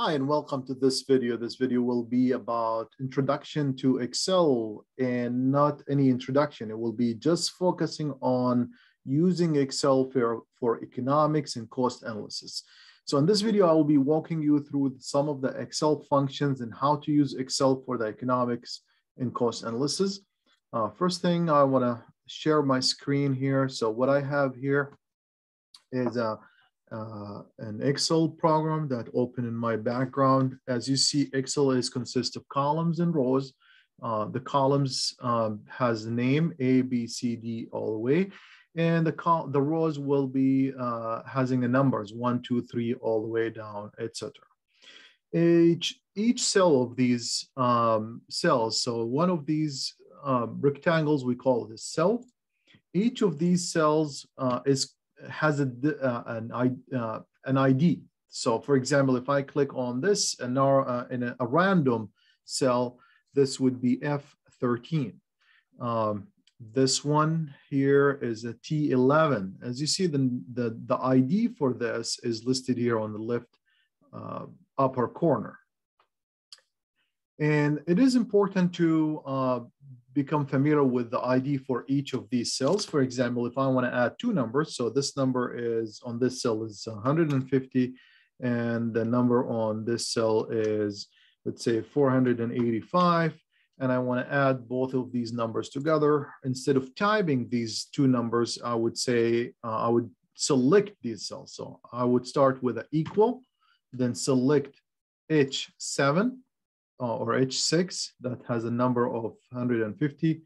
Hi, and welcome to this video. This video will be about introduction to Excel and not any introduction. It will be just focusing on using Excel for economics and cost analysis. So in this video, I will be walking you through some of the Excel functions and how to use Excel for the economics and cost analysis. First thing, I want to share my screen here. So what I have here is an Excel program that opened in my background. As you see, Excel consists of columns and rows. The columns has the name A, B, C, D all the way. And the rows will be having the numbers 1, 2, 3 all the way down, etc. Each cell of these cells, so one of these rectangles, we call it a cell. Each of these cells has an ID. So for example, if I click on this and now in a random cell, this would be F13. This one here is a T11. As you see, the ID for this is listed here on the left upper corner. And it is important to become familiar with the ID for each of these cells. For example, if I want to add two numbers, so this number is on this cell is 150, and the number on this cell is, let's say, 485, and I want to add both of these numbers together. Instead of typing these two numbers, I would say, I would select these cells. So I would start with an equal, then select H7, or H6 that has a number of 150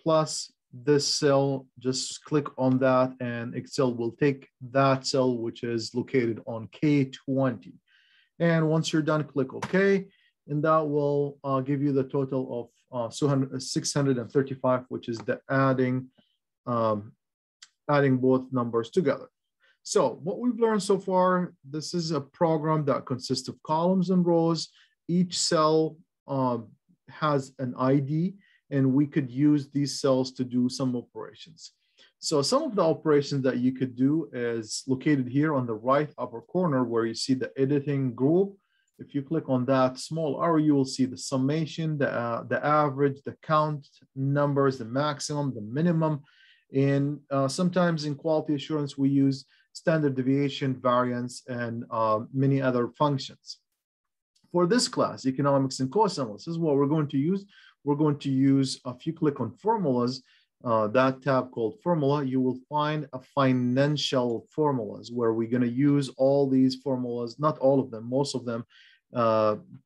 plus this cell. Just click on that and Excel will take that cell which is located on K20. And once you're done, click OK, and that will give you the total of 635, which is the adding both numbers together. So what we've learned so far, this is a program that consists of columns and rows. Each cell has an ID, and we could use these cells to do some operations. So some of the operations that you could do is located here on the right upper corner where you see the editing group. If you click on that small arrow, you will see the summation, the average, the count numbers, the maximum, the minimum. And sometimes in quality assurance, we use standard deviation, variance, and many other functions. For this class, economics and cost analysis, what we're going to use, if you click on formulas, that tab called formula, you will find a financial formulas where we're going to use all these formulas, not all of them, most of them,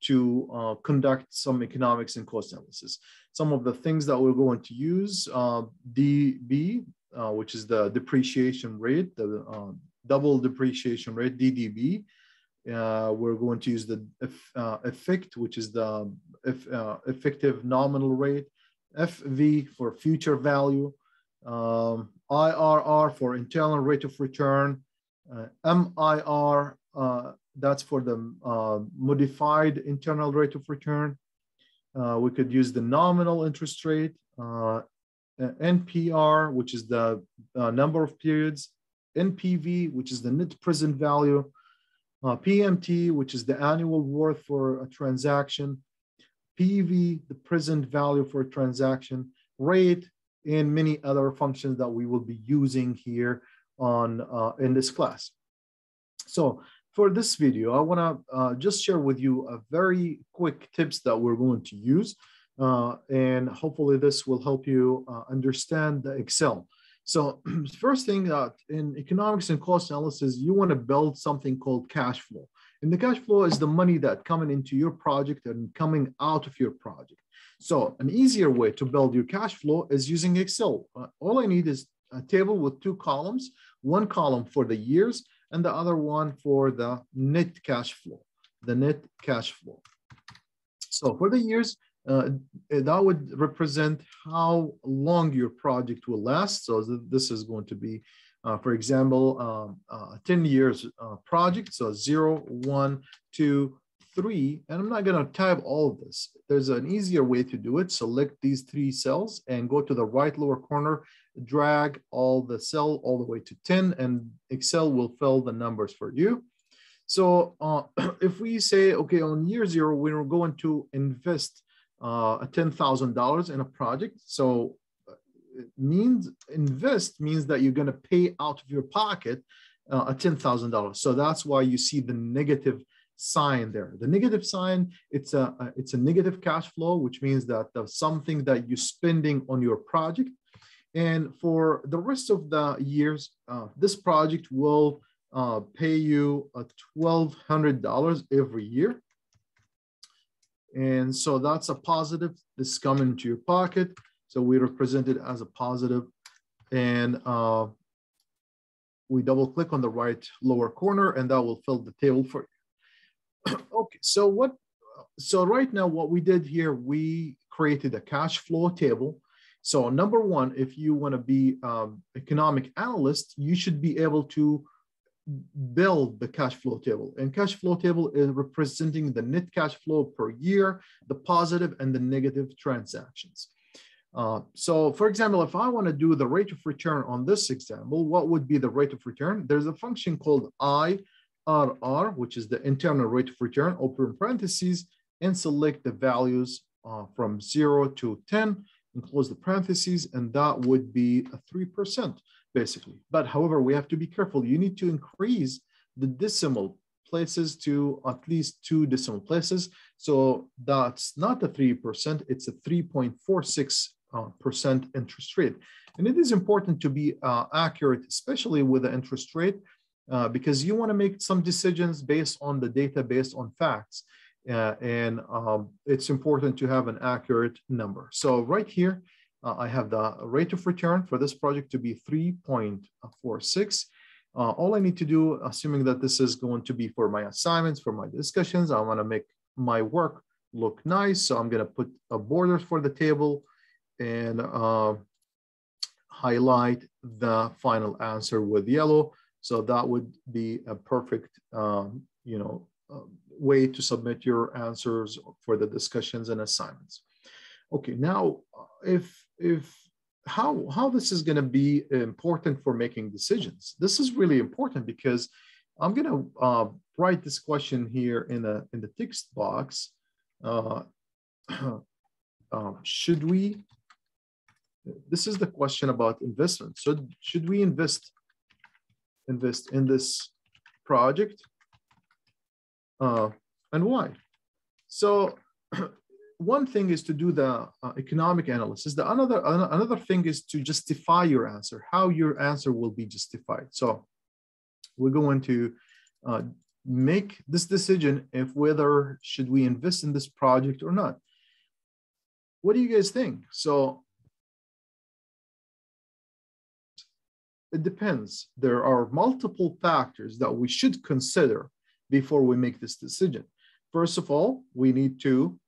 to conduct some economics and cost analysis. Some of the things that we're going to use, DB, which is the depreciation rate, the double depreciation rate, DDB. We're going to use the effect, which is the effective nominal rate, FV for future value, IRR for internal rate of return, MIR, that's for the modified internal rate of return. We could use the nominal interest rate, NPR, which is the number of periods, NPV, which is the net present value, PMT, which is the annual worth for a transaction, PV, the present value for a transaction, rate, and many other functions that we will be using here on in this class. So for this video, I want to just share with you a very quick tips that we're going to use, and hopefully this will help you understand the Excel. So first thing, in economics and cost analysis, you want to build something called cash flow. And the cash flow is the money that coming into your project and coming out of your project. So an easier way to build your cash flow is using Excel. All I need is a table with two columns, one column for the years and the other one for the net cash flow, So for the years, that would represent how long your project will last. So this is going to be, for example, 10 years project. So 0, 1, 2, 3. And I'm not going to type all of this. There's an easier way to do it. Select these three cells and go to the right lower corner, drag all the cell all the way to 10, and Excel will fill the numbers for you. So if we say, okay, on year zero, we're going to invest $10,000 in a project. So it means invest means that you're going to pay out of your pocket $10,000. So that's why you see the negative sign there. The negative sign, it's a negative cash flow, which means that there's something that you're spending on your project. And for the rest of the years, this project will pay you $1,200 every year. And so that's a positive. This is coming into your pocket. So we represent it as a positive. And we double click on the right lower corner, and that will fill the table for you. Okay, so right now what we did here, we created a cash flow table. So number one, if you want to be economic analyst, you should be able to build the cash flow table. And cash flow table is representing the net cash flow per year, the positive and the negative transactions. So for example, if I want to do the rate of return on this example, what would be the rate of return? There's a function called IRR, which is the internal rate of return, open parentheses, and select the values from 0 to 10 and close the parentheses, and that would be a 3% basically. But however, we have to be careful. You need to increase the decimal places to at least 2 decimal places. So that's not a 3%, it's a 3.46% interest rate. And it is important to be accurate, especially with the interest rate, because you want to make some decisions based on the data, based on facts. And it's important to have an accurate number. So right here, I have the rate of return for this project to be 3.46. All I need to do, assuming that this is going to be for my assignments, for my discussions, I want to make my work look nice. So I'm going to put a border for the table and highlight the final answer with yellow. So that would be a perfect, way to submit your answers for the discussions and assignments. Okay, now how this is going to be important for making decisions. This is really important because I'm going to write this question here in the text box. Should we? This is the question about investment. So should we invest in this project? And why? So one thing is to do the economic analysis. Another thing is to justify your answer, how your answer will be justified. So we're going to make this decision if whether should we invest in this project or not. What do you guys think? So it depends. There are multiple factors that we should consider before we make this decision. First of all, we need to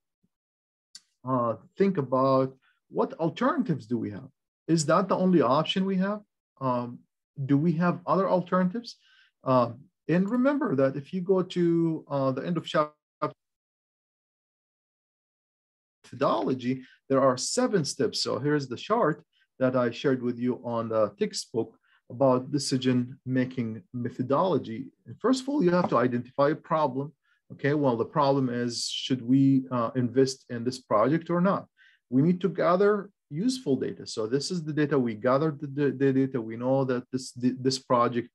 think about what alternatives do we have? Is that the only option we have? Do we have other alternatives? And remember that if you go to the end of chapter methodology, there are 7 steps. So here's the chart that I shared with you on the textbook about decision-making methodology. And first of all, you have to identify a problem. Okay, well, the problem is, should we invest in this project or not? We need to gather useful data. So this is the data we gathered, the data. We know that this project,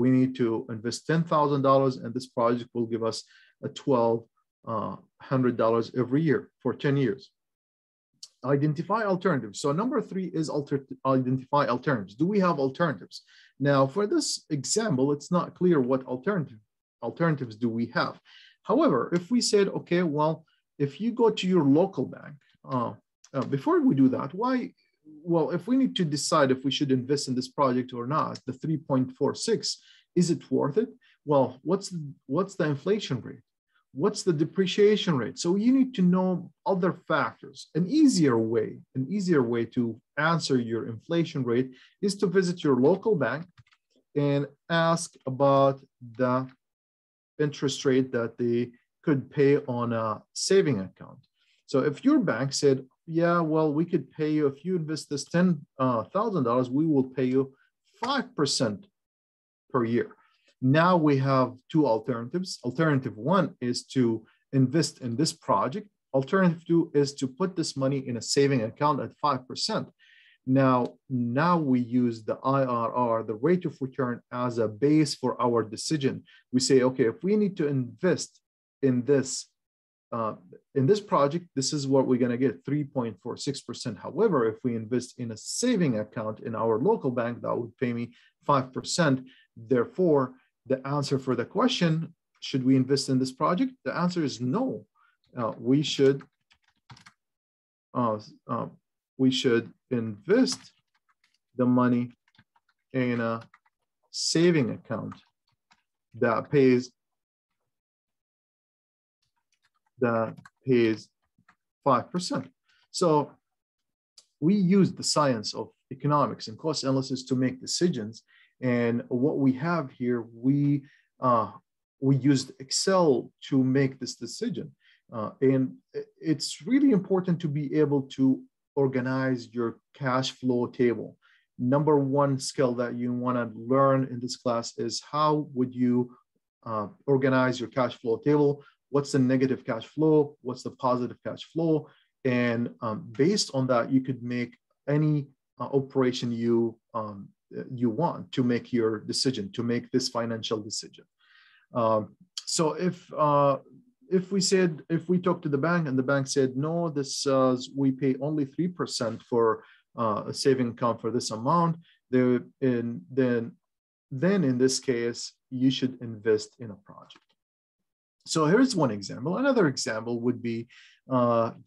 we need to invest $10,000, and this project will give us $1,200 every year for 10 years. Identify alternatives. So number 3 is identify alternatives. Do we have alternatives? Now, for this example, it's not clear what alternatives do we have. However, if we said, okay, well, if you go to your local bank, before we do that, why? Well, if we need to decide if we should invest in this project or not, the 3.46, is it worth it? Well, what's the inflation rate? What's the depreciation rate? So you need to know other factors. An easier way to answer your inflation rate is to visit your local bank and ask about the interest rate that they could pay on a saving account. So if your bank said, yeah, well, we could pay you, if you invest this $10,000, we will pay you 5% per year. Now we have two alternatives. Alternative one is to invest in this project. Alternative two is to put this money in a saving account at 5%. Now we use the IRR, the rate of return, as a base for our decision. We say, okay, if we need to invest in this project, this is what we're going to get, 3.46%. However, if we invest in a saving account in our local bank, that would pay me 5%. Therefore, the answer for the question, should we invest in this project? The answer is no. We should invest the money in a saving account that pays 5%. So we use the science of economics and cost analysis to make decisions. And what we have here, we used Excel to make this decision. And it's really important to be able to organize your cash flow table. Number one skill that you want to learn in this class is how would you organize your cash flow table? What's the negative cash flow? What's the positive cash flow? And based on that, you could make any operation you want to make your decision, to make this financial decision. So if we talk to the bank and the bank said, no, this we pay only 3% for a saving account for this amount, then in this case, you should invest in a project. So here's one example. Another example would be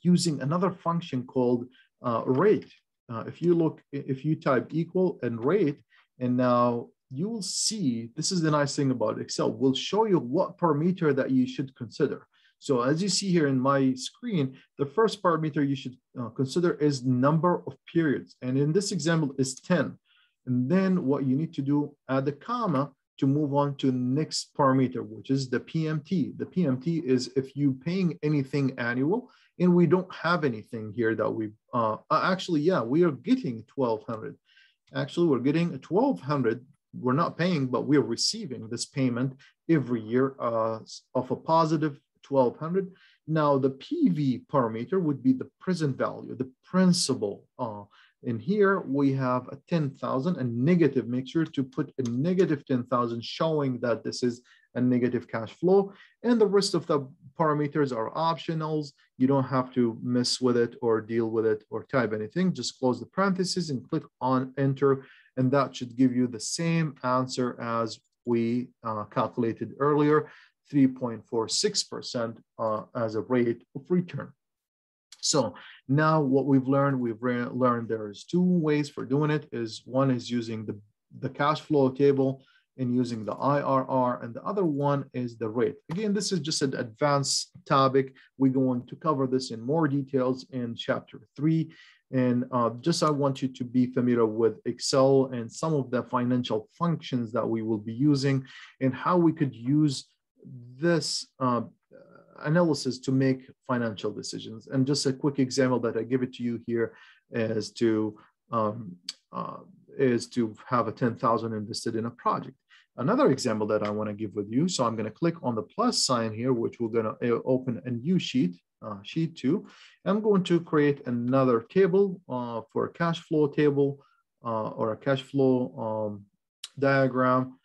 using another function called rate. If you type equal and rate, and now you will see, this is the nice thing about Excel, will show you what parameter that you should consider. So as you see here in my screen, the first parameter you should consider is number of periods. And in this example is 10. And then what you need to do, add a comma to move on to the next parameter, which is the PMT. The PMT is if you're paying anything annual, and we don't have anything here that we, actually, yeah, we are getting 1,200. Actually, we're getting 1,200. We're not paying, but we're receiving this payment every year of a positive 1,200. Now, the PV parameter would be the present value, the principal. In here, we have a 10,000, a negative. Make sure to put a negative 10,000, showing that this is a negative cash flow. And the rest of the parameters are optionals. You don't have to mess with it or deal with it or type anything. Just close the parentheses and click on enter. And that should give you the same answer as we calculated earlier, 3.46% as a rate of return. So now what we've learned there's two ways for doing it. One is using the cash flow table and using the IRR, and the other one is the rate. Again, this is just an advanced topic. We're going to cover this in more details in chapter 3. And I want you to be familiar with Excel and some of the financial functions that we will be using and how we could use this analysis to make financial decisions. And just a quick example that I give it to you here is to have a 10,000 invested in a project. Another example that I want to give with you. So I'm going to click on the plus sign here, which we're going to open a new sheet, sheet 2. I'm going to create another table for a cash flow table or a cash flow diagram.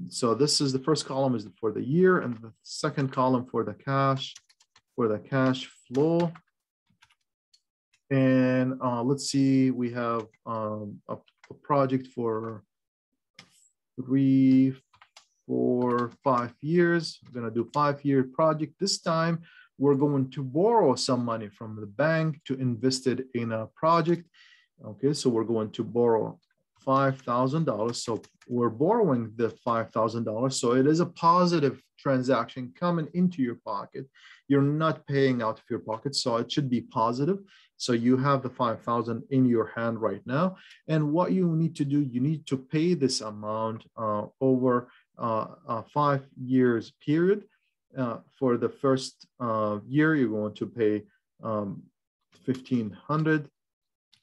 So this is the first column is for the year, and the second column for the cash flow. And let's see, we have a project for 3, 4, 5 years. We're going to do 5-year project. This time, we're going to borrow some money from the bank to invest it in a project. Okay, so we're going to borrow $5,000. So we're borrowing the $5,000. So it is a positive transaction coming into your pocket. You're not paying out of your pocket, so it should be positive. So you have the 5,000 in your hand right now. And what you need to do, you need to pay this amount over a 5 years period. For the first year, you're going to pay 1,500,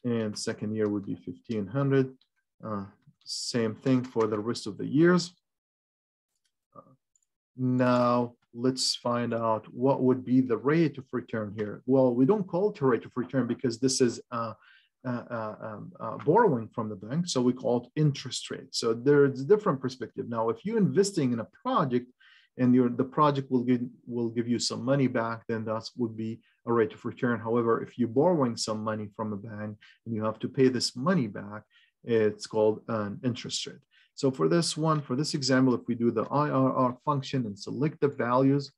and second year would be 1,500. Same thing for the rest of the years. Now, let's find out what would be the rate of return here. Well, we don't call it a rate of return because this is borrowing from the bank. So we call it interest rate. So there's a different perspective. Now, if you're investing in a project and the project will give you some money back, then that would be a rate of return. However, if you're borrowing some money from a bank and you have to pay this money back, it's called an interest rate. So for this example, if we do the IRR function and select the values,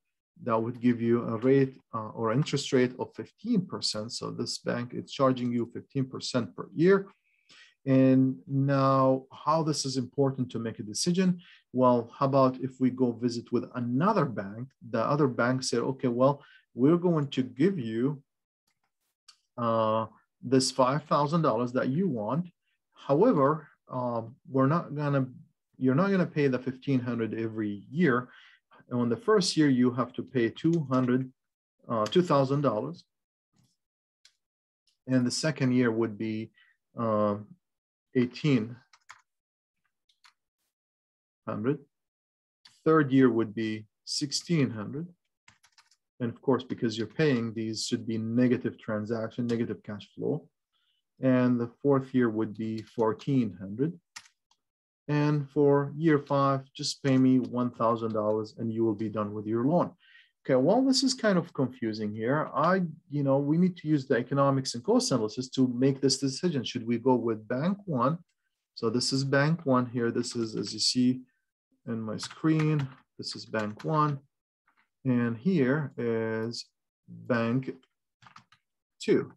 that would give you a rate or interest rate of 15%. So this bank is charging you 15% per year. And now how this is important to make a decision? Well, how about if we go visit with another bank? The other bank said, okay, well, we're going to give you this $5,000 that you want. However, you're not gonna pay the $1,500 every year. And on the first year, you have to pay $2,000. And the second year would be $1,800. Third year would be $1,600. And of course, because you're paying, these should be negative transaction, negative cash flow. And the fourth year would be $1,400. And for year 5, just pay me $1,000 and you will be done with your loan. Okay, well, this is kind of confusing here. We need to use the economics and cost analysis to make this decision. Should we go with bank 1? So this is bank 1 here. This is, as you see in my screen, this is bank 1. And here is bank 2.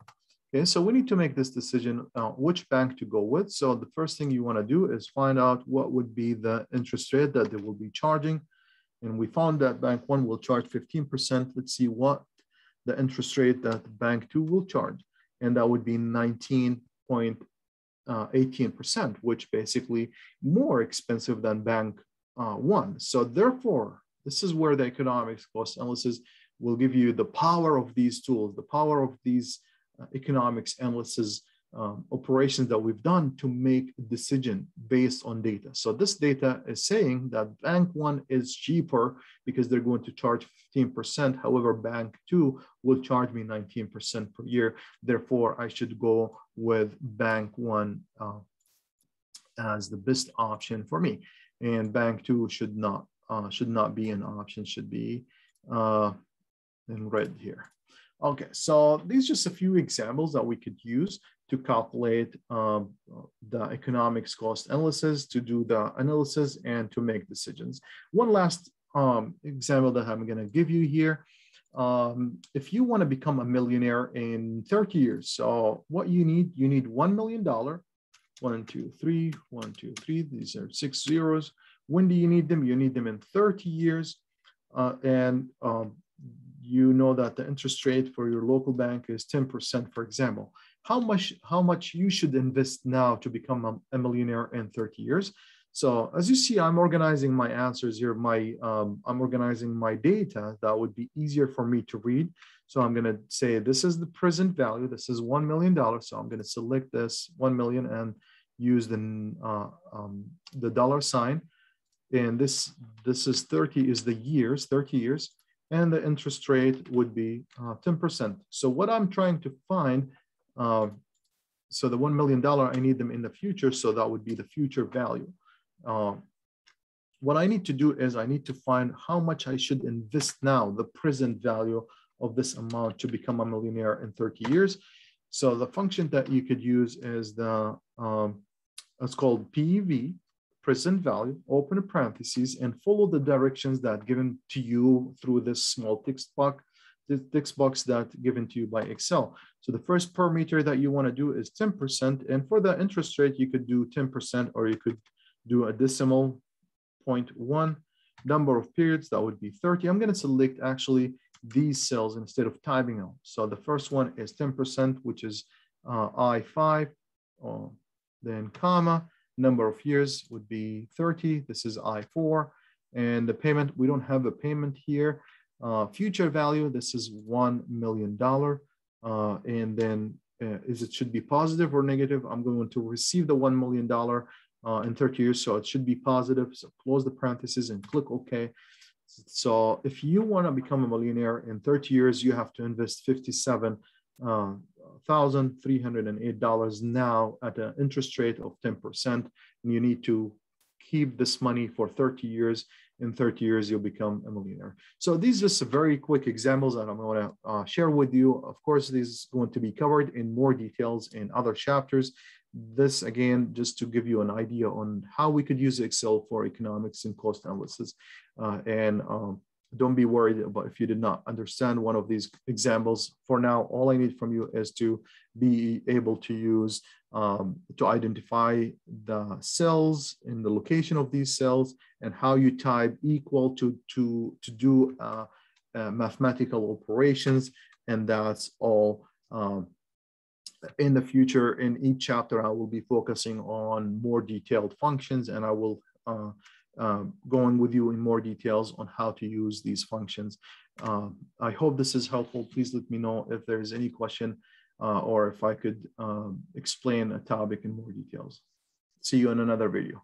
Okay, so we need to make this decision which bank to go with. So the first thing you want to do is find out what would be the interest rate that they will be charging. And we found that bank 1 will charge 15%. Let's see what the interest rate that bank 2 will charge. And that would be 19.18%, which basically more expensive than bank 1. So therefore, this is where the economics cost analysis will give you the power of these tools, the power of these economics analysis operations that we've done to make a decision based on data. So this data is saying that bank 1 is cheaper because they're going to charge 15%. However, bank 2 will charge me 19% per year. Therefore, I should go with bank 1 as the best option for me. And bank 2 should not be an option, should be in red here. Okay, so these are just a few examples that we could use to calculate the economics cost analysis, to do the analysis and to make decisions. One last example that I'm going to give you here. If you want to become a millionaire in 30 years, so what you need $1 million. 1, 2, 3, 1, 2, 3. These are 6 zeros. When do you need them? You need them in 30 years. You know that the interest rate for your local bank is 10%, for example. How much you should invest now to become a millionaire in 30 years? So as you see, I'm organizing my answers here. I'm organizing my data that would be easier for me to read. So I'm going to say this is the present value. This is $1 million. So I'm going to select this 1 million and use the dollar sign. And this is 30 is the years, 30 years. And the interest rate would be 10%. So what I'm trying to find, so the $1 million, I need them in the future. So that would be the future value. What I need to do is I need to find how much I should invest now, the present value of this amount to become a millionaire in 30 years. So the function that you could use is it's called PV, present value, open parentheses, and follow the directions that given to you through this small text box that given to you by Excel. So the first parameter that you want to do is 10%. And for the interest rate, you could do 10%, or you could do a decimal 0.1. Number of periods, that would be 30. I'm going to select actually these cells instead of typing out. So the first one is 10%, which is I5, then comma. Number of years would be 30. This is I4. And the payment, we don't have a payment here. Future value, this is $1 million. And then it should be positive or negative. I'm going to receive the $1 million in 30 years, so it should be positive. So close the parentheses and click OK. So if you want to become a millionaire in 30 years, you have to invest $57,308 now at an interest rate of 10%. And you need to keep this money for 30 years. In 30 years, you'll become a millionaire. So these are just very quick examples that I'm going to share with you. Of course, this is going to be covered in more details in other chapters. This, again, just to give you an idea on how we could use Excel for economics and cost analysis. Don't be worried about if you did not understand one of these examples. For now, all I need from you is to be able to use, to identify the cells and the location of these cells and how you type equal to do mathematical operations. And that's all. In the future, in each chapter, I will be focusing on more detailed functions, and I will go on with you in more details on how to use these functions. I hope this is helpful. Please let me know if there's any question or if I could explain a topic in more details. See you in another video.